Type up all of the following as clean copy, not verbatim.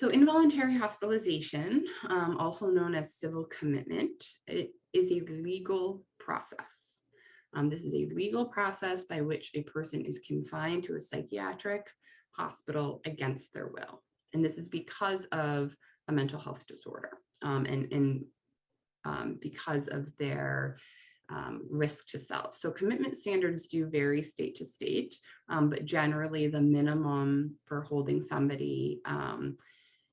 So involuntary hospitalization, also known as civil commitment, it is a legal process. This is a legal process by which a person is confined to a psychiatric hospital against their will. And this is because of a mental health disorder and because of their risk to self. So commitment standards do vary state to state, but generally the minimum for holding somebody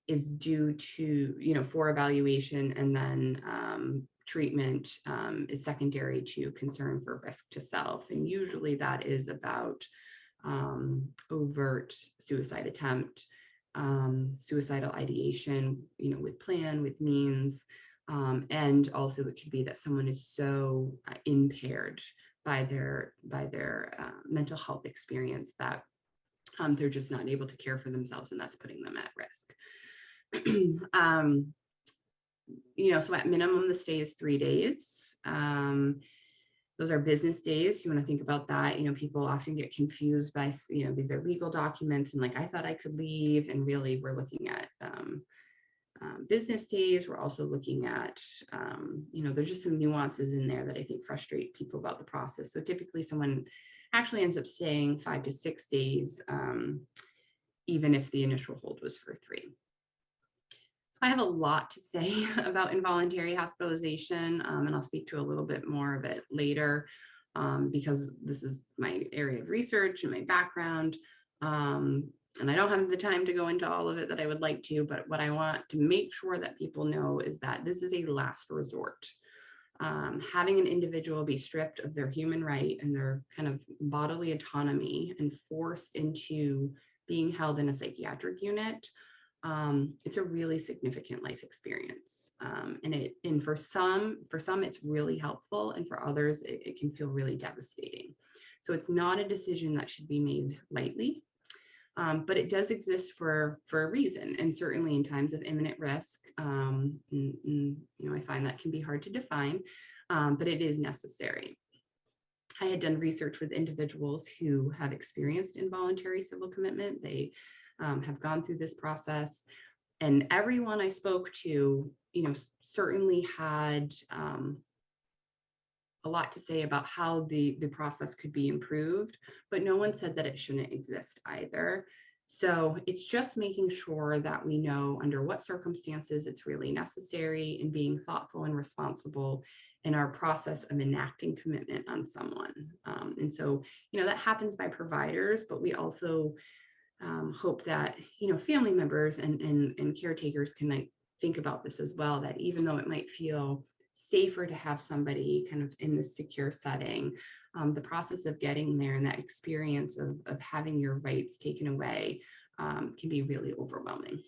is due to, for evaluation, and then treatment is secondary to concern for risk to self. And usually that is about overt suicide attempt, suicidal ideation, with plan, with means, and also it could be that someone is so impaired by their mental health experience that they're just not able to care for themselves, and that's putting them at risk. So at minimum, the stay is 3 days. Those are business days. You want to think about that. People often get confused by, these are legal documents and like, I thought I could leave. And really we're looking at business days. We're also looking at, there's just some nuances in there that I think frustrate people about the process. So typically someone actually ends up staying 5 to 6 days, even if the initial hold was for 3. I have a lot to say about involuntary hospitalization, and I'll speak to a little bit more of it later because this is my area of research and my background. And I don't have the time to go into all of it that I would like to, but what I want to make sure that people know is that this is a last resort. Having an individual be stripped of their human right and their kind of bodily autonomy and forced into being held in a psychiatric unit, it's a really significant life experience. And for some it's really helpful, and for others it can feel really devastating. So it's not a decision that should be made lightly, but it does exist for a reason. And certainly in times of imminent risk, I find that can be hard to define, but it is necessary. I had done research with individuals who have experienced involuntary civil commitment. They have gone through this process, and everyone I spoke to, certainly had a lot to say about how the process could be improved, but no one said that it shouldn't exist either. So it's just making sure that we know under what circumstances it's really necessary, and being thoughtful and responsible in our process of enacting commitment on someone. And so, that happens by providers, but we also hope that, family members and caretakers can think about this as well, that even though it might feel safer to have somebody kind of in this secure setting, the process of getting there and that experience of having your rights taken away can be really overwhelming.